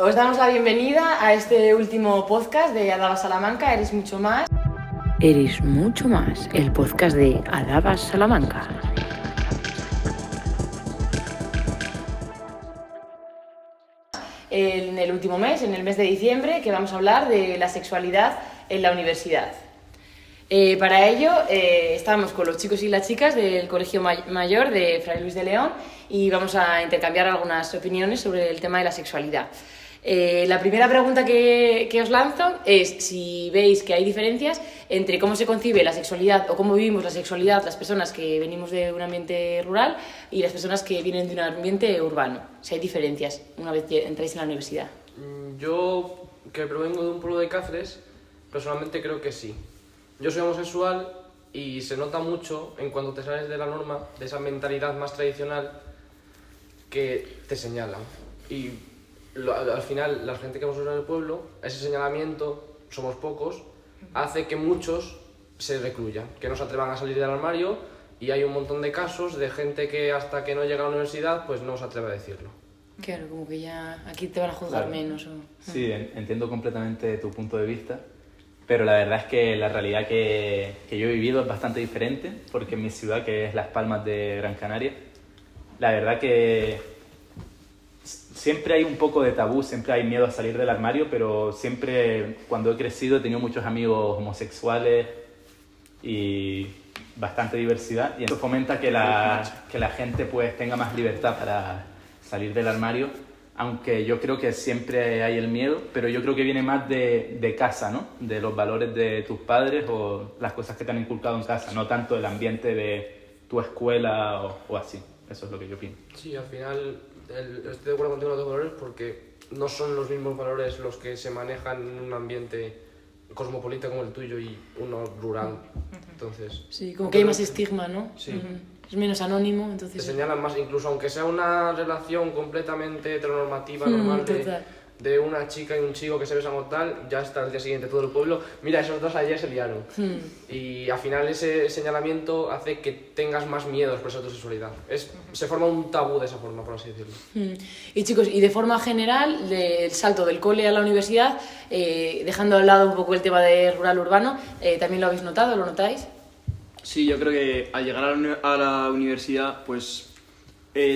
Os damos la bienvenida a este último podcast de Adaba Salamanca, Eres Mucho Más. Eres Mucho Más, el podcast de Adaba Salamanca. En el último mes, en el mes de diciembre, que vamos a hablar de la sexualidad en la universidad. Para ello estamos con los chicos y las chicas del Colegio Mayor de Fray Luis de León y vamos a intercambiar algunas opiniones sobre el tema de la sexualidad. La primera pregunta que os lanzo es si veis que hay diferencias entre cómo se concibe la sexualidad o cómo vivimos la sexualidad las personas que venimos de un ambiente rural y las personas que vienen de un ambiente urbano. Si hay diferencias una vez que entráis en la universidad. Yo, que provengo de un pueblo de Cáceres, personalmente creo que sí. Yo soy homosexual y se nota mucho en cuando te sales de la norma, de esa mentalidad más tradicional que te señalan. Y al final, la gente que hemos en el pueblo, ese señalamiento, somos pocos, hace que muchos se recluyan, que no se atrevan a salir del armario, y hay un montón de casos de gente que hasta que no llega a la universidad pues no se atreve a decirlo. Claro, como que ya aquí te van a juzgar menos. Sí, entiendo completamente tu punto de vista, pero la verdad es que la realidad que yo he vivido es bastante diferente, porque en mi ciudad, que es Las Palmas de Gran Canaria, la verdad que siempre hay un poco de tabú, siempre hay miedo a salir del armario, pero siempre cuando he crecido he tenido muchos amigos homosexuales y bastante diversidad, y eso fomenta que la gente pues tenga más libertad para salir del armario, aunque yo creo que siempre hay el miedo, pero yo creo que viene más de casa, ¿no? De los valores de tus padres o las cosas que te han inculcado en casa, no tanto el ambiente de tu escuela o así. Eso es lo que yo pienso. Sí, al final estoy de acuerdo contigo en los dos valores porque no son los mismos valores los que se manejan en un ambiente cosmopolita como el tuyo y uno rural. Entonces, sí, como que hay más estigma, ¿no? Sí. Es menos anónimo, entonces... Te señalan más, incluso aunque sea una relación completamente heteronormativa, normal, de una chica y un chico que se besan o tal, ya está el día siguiente todo el pueblo. Mira, esos dos ayer se liaron. Y al final ese señalamiento hace que tengas más miedo a expresar tu sexualidad. Se forma un tabú de esa forma, por así decirlo. Y chicos, y de forma general, el salto del cole a la universidad, dejando al lado un poco el tema de rural-urbano, ¿también lo habéis notado? ¿Lo notáis? Sí, yo creo que al llegar a la universidad, pues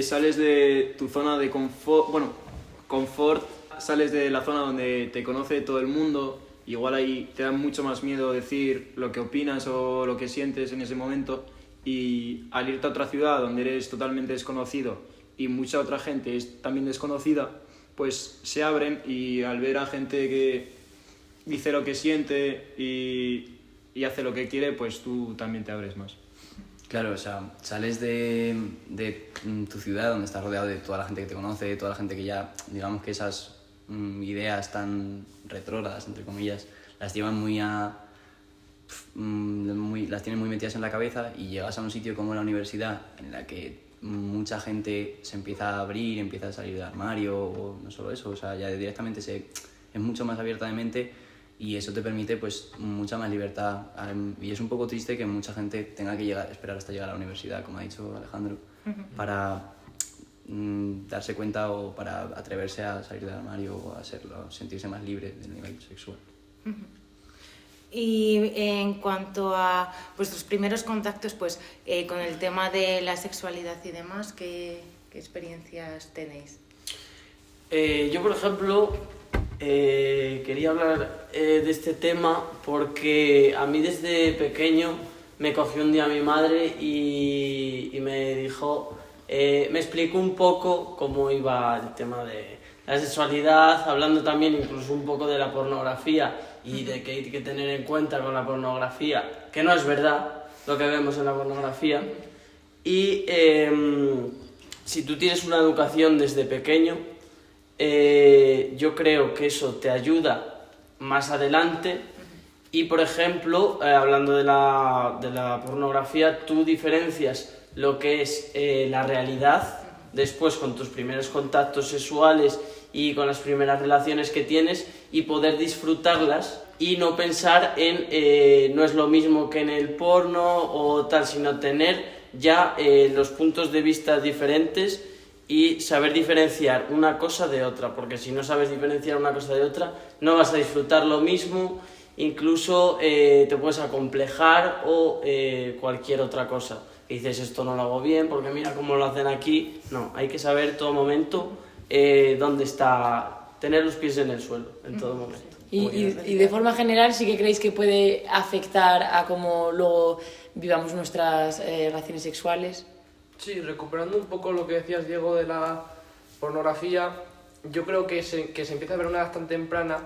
sales de tu zona de confort, sales de la zona donde te conoce todo el mundo, igual ahí te da mucho más miedo decir lo que opinas o lo que sientes en ese momento, y al irte a otra ciudad donde eres totalmente desconocido y mucha otra gente es también desconocida, pues se abren, y al ver a gente que dice lo que siente y hace lo que quiere, pues tú también te abres más. Claro, o sea, sales de tu ciudad donde estás rodeado de toda la gente que te conoce, de toda la gente que ya, digamos que esas ideas tan retrógradas, entre comillas, las llevan las tienen muy metidas en la cabeza, y llegas a un sitio como la universidad en la que mucha gente se empieza a abrir, empieza a salir del armario, o no solo eso, o sea, ya directamente es mucho más abierta de mente, y eso te permite pues mucha más libertad. Y es un poco triste que mucha gente tenga que esperar hasta llegar a la universidad, como ha dicho Alejandro, para darse cuenta o para atreverse a salir del armario o a sentirse más libre del nivel sexual. Y en cuanto a vuestros primeros contactos pues con el tema de la sexualidad y demás, ¿qué experiencias tenéis? Yo, por ejemplo, quería hablar de este tema porque a mí desde pequeño me cogió un día mi madre y me dijo, me explicó un poco cómo iba el tema de la sexualidad, hablando también incluso un poco de la pornografía y de que hay que tener en cuenta con la pornografía, que no es verdad lo que vemos en la pornografía. Y si tú tienes una educación desde pequeño, yo creo que eso te ayuda más adelante. Y por ejemplo, hablando de la pornografía, tú diferencias lo que es la realidad después con tus primeros contactos sexuales y con las primeras relaciones que tienes, y poder disfrutarlas y no pensar en no es lo mismo que en el porno o tal, sino tener ya los puntos de vista diferentes y saber diferenciar una cosa de otra, porque si no sabes diferenciar una cosa de otra, no vas a disfrutar lo mismo, incluso te puedes acomplejar o cualquier otra cosa. Y dices, esto no lo hago bien porque mira cómo lo hacen aquí. No, hay que saber todo momento dónde está, tener los pies en el suelo en todo momento. Y de forma general, ¿sí que creéis que puede afectar a cómo luego vivamos nuestras relaciones sexuales? Sí, recuperando un poco lo que decías, Diego, de la pornografía, yo creo que se empieza a ver una edad tan temprana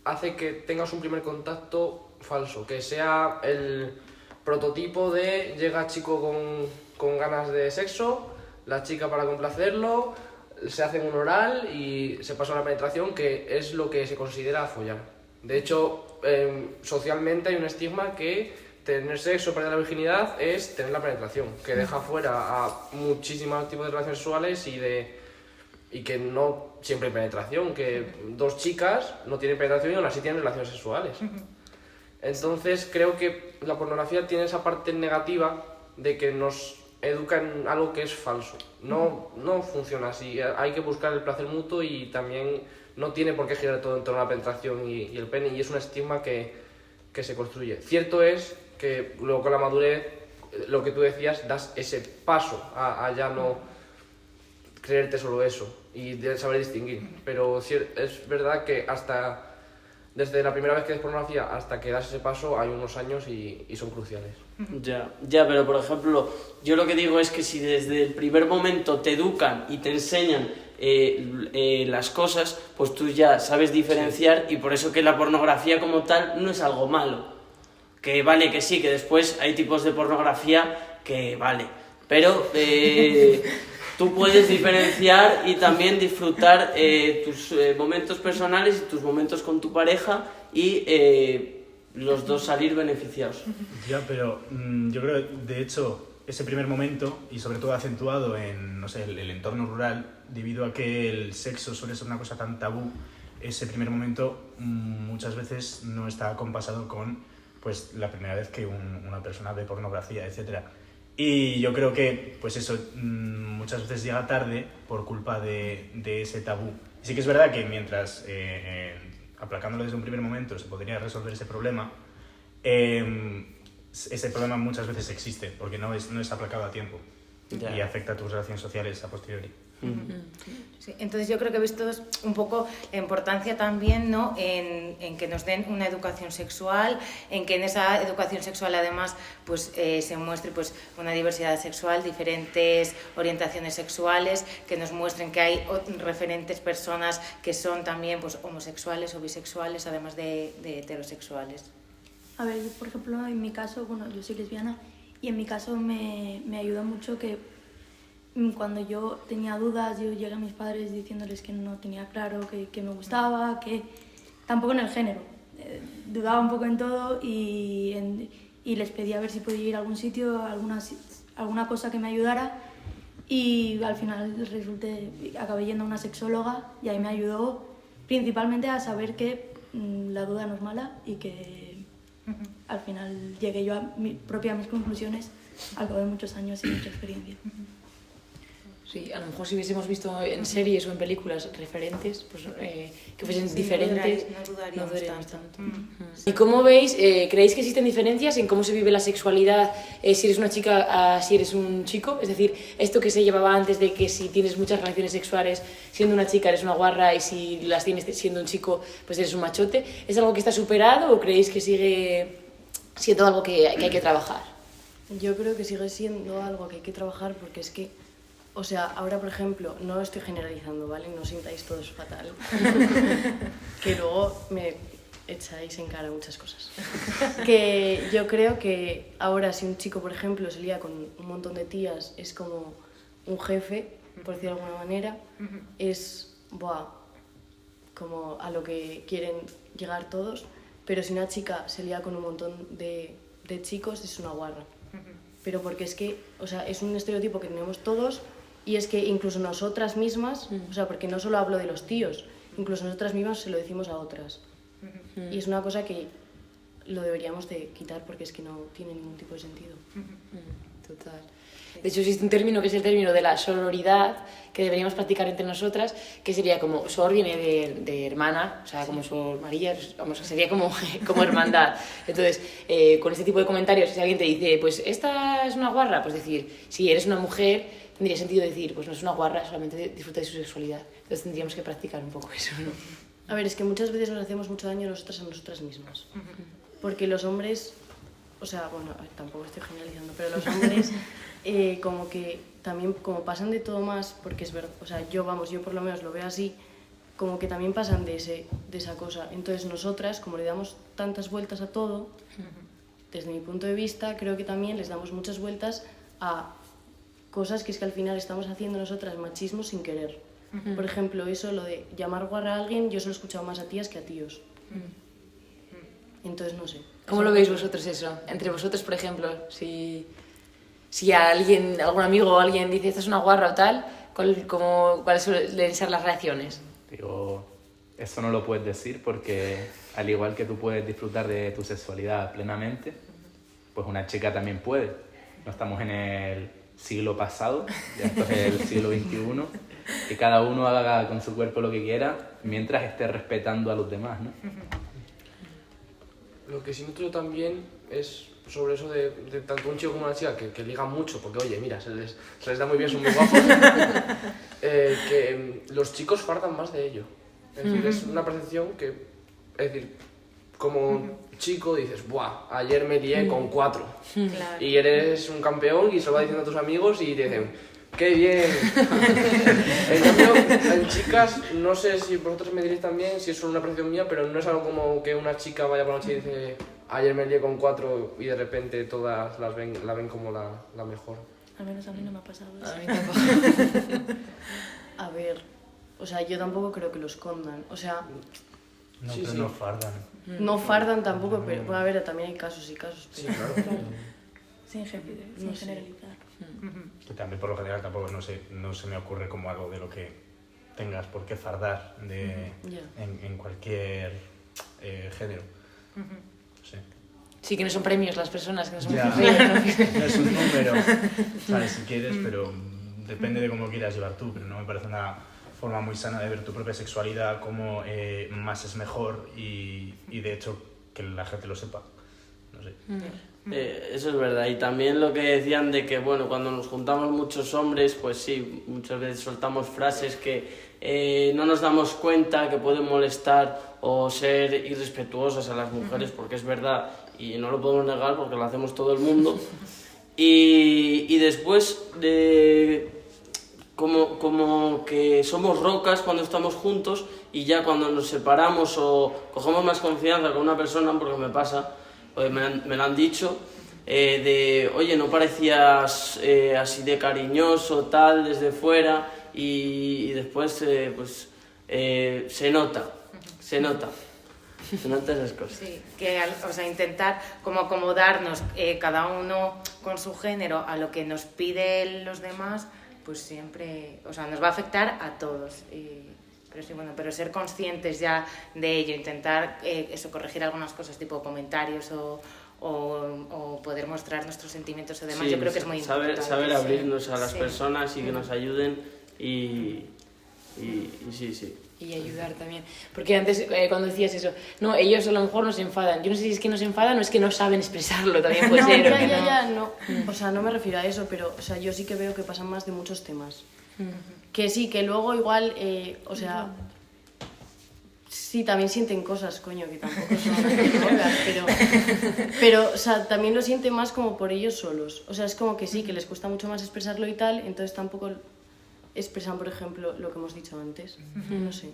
hace que tengas un primer contacto falso, que sea el prototipo de llega chico con ganas de sexo, la chica para complacerlo, se hacen un oral y se pasa a la penetración, que es lo que se considera follar. De hecho, socialmente hay un estigma que tener sexo, perder la virginidad, es tener la penetración, que deja fuera a muchísimos tipos de relaciones sexuales y que no siempre hay penetración, que dos chicas no tienen penetración y aún así tienen relaciones sexuales. Entonces creo que la pornografía tiene esa parte negativa de que nos educa en algo que es falso. No funciona así, hay que buscar el placer mutuo y también no tiene por qué girar todo en torno a la penetración y el pene, y es un estigma que se construye. Cierto es que luego con la madurez, lo que tú decías, das ese paso a ya no creerte solo eso y de saber distinguir. Pero es verdad que desde la primera vez que ves pornografía hasta que das ese paso hay unos años y son cruciales. Ya, pero por ejemplo, yo lo que digo es que si desde el primer momento te educan y te enseñan las cosas, pues tú ya sabes diferenciar, y por eso que la pornografía como tal no es algo malo. Que vale que sí, que después hay tipos de pornografía que vale, pero tú puedes diferenciar y también disfrutar tus momentos personales y tus momentos con tu pareja y los dos salir beneficiados. Ya, pero yo creo que de hecho ese primer momento, y sobre todo acentuado en, no sé, el entorno rural, debido a que el sexo suele ser una cosa tan tabú, ese primer momento muchas veces no está compasado con pues la primera vez que una persona ve pornografía, etc. Y yo creo que pues eso muchas veces llega tarde por culpa de ese tabú. Sí que es verdad que mientras aplacándolo desde un primer momento se podría resolver ese problema, ese problema muchas veces existe porque no es aplacado a tiempo y afecta a tus relaciones sociales a posteriori. Sí, entonces yo creo que veis todos un poco la importancia también, ¿no?, en que nos den una educación sexual, en que en esa educación sexual además pues se muestre pues una diversidad sexual, diferentes orientaciones sexuales, que nos muestren que hay referentes personas que son también pues homosexuales o bisexuales, además de heterosexuales. A ver, yo, por ejemplo, en mi caso, bueno, yo soy lesbiana y en mi caso me ayuda mucho que cuando yo tenía dudas, yo llegué a mis padres diciéndoles que no tenía claro que me gustaba, que tampoco en el género. Dudaba un poco en todo y les pedí a ver si podía ir a algún sitio, alguna cosa que me ayudara, y al final acabé yendo a una sexóloga y ahí me ayudó principalmente a saber que la duda no es mala y que al final llegué yo a mis conclusiones al cabo de muchos años y mucha experiencia. Sí, a lo mejor si hubiésemos visto en series o en películas referentes, pues que fuesen diferentes, no dudaríamos tanto. ¿Y cómo veis, creéis que existen diferencias en cómo se vive la sexualidad si eres una chica a si eres un chico? Es decir, esto que se llevaba antes de que si tienes muchas relaciones sexuales siendo una chica eres una guarra y si las tienes siendo un chico pues eres un machote, ¿es algo que está superado o creéis que sigue siendo algo que hay que trabajar? Yo creo que sigue siendo algo que hay que trabajar porque es que, o sea, ahora por ejemplo, no estoy generalizando, ¿vale? No os sintáis todos fatal, que luego me echáis en cara muchas cosas. Que yo creo que ahora si un chico, por ejemplo, se lía con un montón de tías, es como un jefe, por decirlo de alguna manera, es, como a lo que quieren llegar todos, pero si una chica se lía con un montón de chicos, es una guarra. Pero porque es que, o sea, es un estereotipo que tenemos todos. Y es que incluso nosotras mismas, o sea, porque no solo hablo de los tíos, incluso nosotras mismas se lo decimos a otras. Y es una cosa que lo deberíamos de quitar porque es que no tiene ningún tipo de sentido. Total. De hecho, existe un término que es el término de la sororidad, que deberíamos practicar entre nosotras, que sería como, sor viene de hermana, o sea, como Sor María, vamos, sería como, como hermandad. Entonces, con este tipo de comentarios, si alguien te dice, pues esta es una guarra, pues decir, si eres una mujer, tendría sentido decir, pues no es una guarra, solamente disfruta de su sexualidad. Entonces tendríamos que practicar un poco eso, ¿no? A ver, es que muchas veces nos hacemos mucho daño nosotras a nosotras mismas. Porque los hombres, o sea, bueno, a ver, tampoco estoy generalizando, pero los hombres como que también como pasan de todo más, porque es verdad, o sea, yo por lo menos lo veo así, como que también pasan de esa cosa. Entonces nosotras, como le damos tantas vueltas a todo, desde mi punto de vista, creo que también les damos muchas vueltas a cosas que es que al final estamos haciendo nosotras machismo sin querer. Por ejemplo, eso, lo de llamar guarra a alguien, yo se lo he escuchado más a tías que a tíos. Entonces, no sé. ¿Cómo lo veis vosotros eso? Entre vosotros, por ejemplo, si a alguien, algún amigo o alguien dice esta es una guarra o tal, ¿cuáles suelen ser las reacciones? Digo, eso no lo puedes decir porque al igual que tú puedes disfrutar de tu sexualidad plenamente, pues una chica también puede. No estamos en el siglo pasado, ya esto es el siglo XXI, que cada uno haga con su cuerpo lo que quiera mientras esté respetando a los demás, ¿no? Lo que sí noto yo también es sobre eso de tanto un chico como una chica que ligan mucho, porque oye, mira, se les da muy bien, son muy guapos, que los chicos fardan más de ello. Es decir, es una percepción que, es decir, como chico dices, buah, ayer me lié con 4. Claro. Y eres un campeón y se lo vas diciendo a tus amigos y te dicen, ¡qué bien! En cambio, en chicas, no sé si vosotros me diréis también, si es solo una percepción mía, pero no es algo como que una chica vaya por la noche y dice, ayer me lié con 4 y de repente todas la ven como la mejor. Al menos a mí no me ha pasado eso. A mí tampoco. A ver, o sea, yo tampoco creo que lo escondan. O sea, No, Sí, pero sí. no fardan. no fardan tampoco, pero bueno, a ver, también hay casos y casos. Sí, Pero, claro. Sin No sé. generalizar. Que también por lo general tampoco no se me ocurre como algo de lo que tengas por qué fardar Ya. en cualquier género. Sí. Sí, que no son premios las personas, que no son Ya, premios. no es un número, ¿sabes? Si quieres, pero depende de cómo quieras llevar tú, pero no me parece una forma muy sana de ver tu propia sexualidad como más es mejor y de hecho que la gente lo sepa. No sé. Eso es verdad, y también lo que decían de que, bueno, cuando nos juntamos muchos hombres, pues sí, muchas veces soltamos frases que no nos damos cuenta que pueden molestar o ser irrespetuosas a las mujeres, porque es verdad, y no lo podemos negar porque lo hacemos todo el mundo. Y después, como que somos rocas cuando estamos juntos y ya cuando nos separamos o cogemos más confianza con una persona, porque me pasa, me lo han dicho, oye, no parecías así de cariñoso, tal, desde fuera, y después pues se nota esas cosas. Sí, que o sea, intentar como acomodarnos cada uno con su género a lo que nos piden los demás, pues siempre, o sea, nos va a afectar a todos. Pero sí, bueno, pero ser conscientes ya de ello, intentar eso, corregir algunas cosas tipo comentarios o poder mostrar nuestros sentimientos y demás, Sí, yo creo que es muy importante. saber abrirnos a las Sí. personas y que nos ayuden y sí. Y ayudar también. Porque antes, cuando decías eso, no, ellos a lo mejor nos enfadan. Yo no sé si es que nos enfadan o es que no saben expresarlo, también puede No, ser. ¿o que ya, no. O sea, no me refiero a eso, pero o sea, yo sí que veo que pasan más de muchos temas. Que sí, que luego igual, o sea, sí, también sienten cosas, coño, que tampoco son drogas, pero, o sea, también lo sienten más como por ellos solos. O sea, es como que sí, que les cuesta mucho más expresarlo y tal, entonces tampoco expresan, por ejemplo, lo que hemos dicho antes. No sé.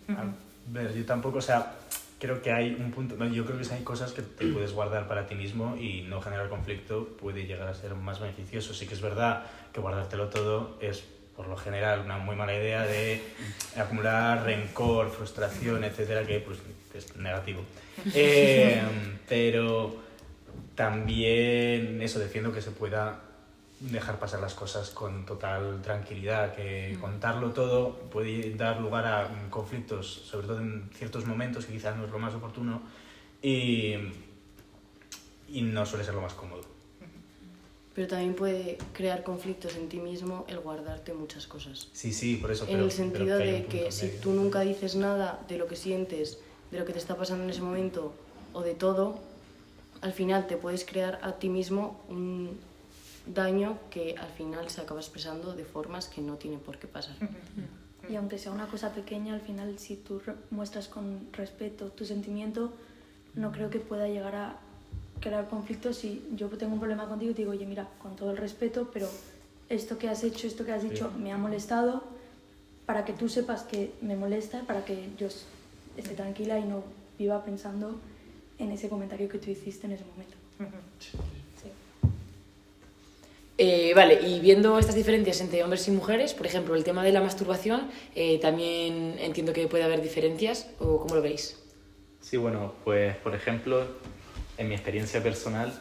A ver, yo tampoco, o sea, creo que hay un punto, no, yo creo que hay cosas que te puedes guardar para ti mismo y no generar conflicto puede llegar a ser más beneficioso. Sí que es verdad que guardártelo todo es, por lo general, una muy mala idea de acumular rencor, frustración, etcétera, que pues es negativo. Pero también eso, defiendo que se pueda dejar pasar las cosas con total tranquilidad, que contarlo todo puede dar lugar a conflictos, sobre todo en ciertos momentos que quizás no es lo más oportuno y no suele ser lo más cómodo. pero también puede crear conflictos en ti mismo el guardarte muchas cosas. Sí, por eso. En el sentido pero hay de un punto que si medio. tú nunca dices nada de lo que sientes, de lo que te está pasando en ese momento o de todo, al final te puedes crear a ti mismo un daño que al final se acaba expresando de formas que no tiene por qué pasar. Y aunque sea una cosa pequeña, al final si tú muestras con respeto tu sentimiento, no creo que pueda llegar a crear conflictos. Si yo tengo un problema contigo y te digo, oye, mira, con todo el respeto, pero esto que has hecho, esto que has dicho, me ha molestado, para que tú sepas que me molesta, para que yo esté tranquila y no viva pensando en ese comentario que tú hiciste en ese momento. Vale, y viendo estas diferencias entre hombres y mujeres, por ejemplo, el tema de la masturbación, también entiendo que puede haber diferencias, ¿o cómo lo veis? Sí, bueno, pues por ejemplo, en mi experiencia personal,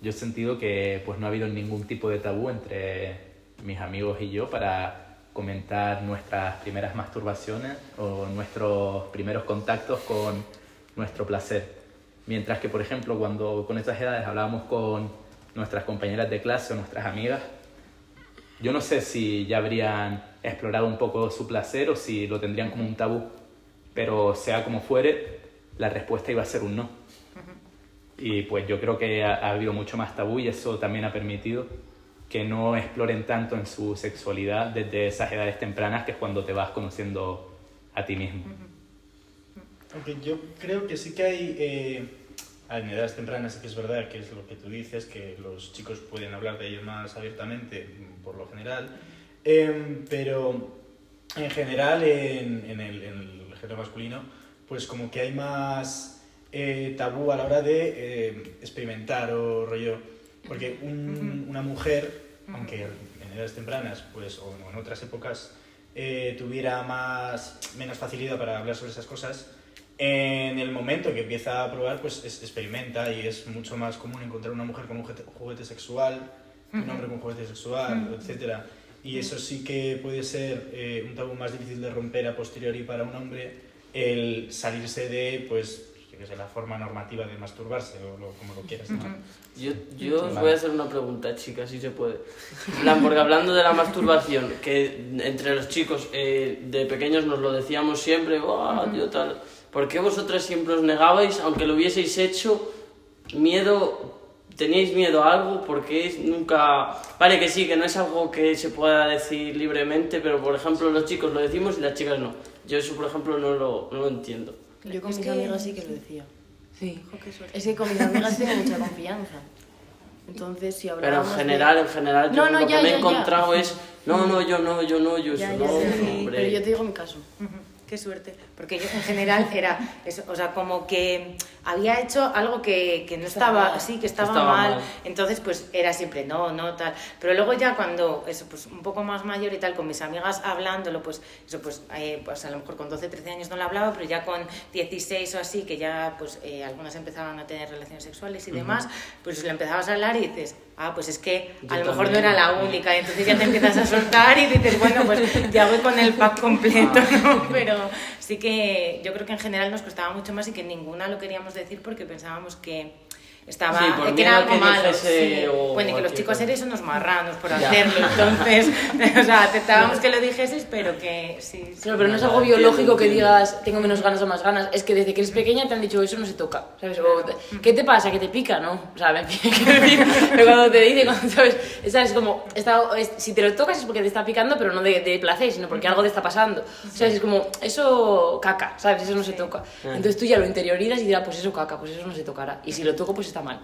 yo he sentido que pues no ha habido ningún tipo de tabú entre mis amigos y yo para comentar nuestras primeras masturbaciones o nuestros primeros contactos con nuestro placer. Mientras que, por ejemplo, cuando con estas edades hablábamos con nuestras compañeras de clase o nuestras amigas, yo no sé si ya habrían explorado un poco su placer o si lo tendrían como un tabú, pero sea como fuere, la respuesta iba a ser un no. Y pues yo creo que ha habido mucho más tabú y eso también ha permitido que no exploren tanto en su sexualidad desde esas edades tempranas, que es cuando te vas conociendo a ti mismo. Aunque yo creo que sí que hay, en edades tempranas, sí que es verdad que es lo que tú dices, que los chicos pueden hablar de ello más abiertamente, por lo general, pero en general en el género masculino, pues como que hay más tabú a la hora de experimentar o rollo, porque una mujer, aunque en edades tempranas, pues, o en otras épocas, tuviera menos facilidad para hablar sobre esas cosas, en el momento que empieza a probar, pues experimenta, y es mucho más común encontrar una mujer con un juguete sexual, un hombre con juguete sexual, etc. Y eso sí que puede ser un tabú más difícil de romper a posteriori para un hombre, el salirse de, pues, yo qué sé, la forma normativa de masturbarse, o como lo quieras llamar. Yo os voy a hacer una pregunta, chicas, si se puede. En plan, porque hablando de la masturbación, que entre los chicos de pequeños nos lo decíamos siempre, ¡oh, tío, tal! ¿Por qué vosotras siempre os negabais, aunque lo hubieseis hecho, teníais miedo a algo? ¿Por qué nunca...? Vale, que sí, que no es algo que se pueda decir libremente, pero por ejemplo los chicos lo decimos y las chicas no. Yo eso, por ejemplo, no lo entiendo. Yo con mis amigas sí que lo decía. Sí. Es que con mis amigas tengo mucha confianza. Entonces, si hablábamos Pero en general, yo lo que me he encontrado es... yo hombre... Pero yo te digo mi caso. Qué suerte, porque yo en general era eso, o sea, como que había hecho algo que no estaba, sí, que estaba mal, entonces pues era siempre no, tal, pero luego ya cuando, eso, pues un poco más mayor y tal, con mis amigas hablándolo, pues eso, pues a lo mejor con 12, 13 años no lo hablaba, pero ya con 16 o así, que ya pues algunas empezaban a tener relaciones sexuales y demás, pues le empezabas a hablar y dices, pues es que a lo mejor no era la única, y entonces ya te empiezas a soltar y dices, bueno, pues ya voy con el pack completo, ¿no? Pero sí que yo creo que en general nos costaba mucho más y que ninguna lo queríamos decir porque pensábamos que estaba, que era algo malo, bueno, y que los chicos eres unos marranos por hacerlo, entonces, o sea, aceptábamos que lo dijeses, pero que sí. Claro, pero no es algo biológico que digas tengo menos ganas o más ganas, es que desde que eres pequeña te han dicho eso no se toca, ¿sabes? O, ¿qué te pasa? ¿Que te pica? No, o sea, me pica, pero cuando te dice, ¿sabes? Como, si te lo tocas es porque te está picando, pero no de placer, sino porque algo te está pasando, ¿sabes? Es como, eso caca, ¿sabes? Eso no se toca. Entonces tú ya lo interiorizas y dirás, pues eso caca, pues eso no se tocará, y si lo toco, pues está mal.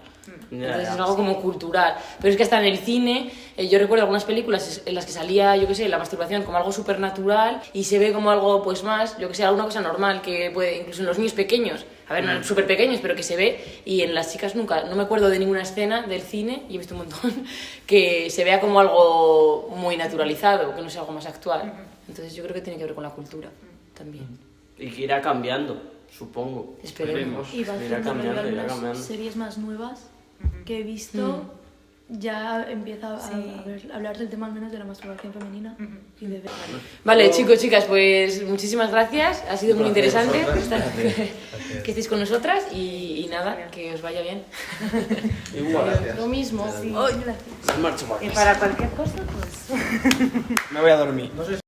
Entonces es algo como cultural. Pero es que hasta en el cine, yo recuerdo algunas películas en las que salía, yo qué sé, la masturbación como algo súper natural y se ve como algo pues más, yo qué sé, alguna cosa normal que puede, incluso en los niños pequeños, a ver, no súper pequeños, pero que se ve, y en las chicas nunca, no me acuerdo de ninguna escena del cine, y he visto un montón, que se vea como algo muy naturalizado, que no sea algo más actual. Entonces yo creo que tiene que ver con la cultura también. Y que irá cambiando, supongo. Esperemos. Y va irá cambiando. Series más nuevas que he visto ya empieza a hablarse del tema al menos de la masturbación femenina y de... Vale, chicos, chicas, pues muchísimas gracias. Ha sido muy interesante que estéis con nosotras y nada, que os vaya bien. Igual. Lo mismo. Sí, Me marcho para Y casa. para cualquier cosa, pues... Me voy a dormir. No sé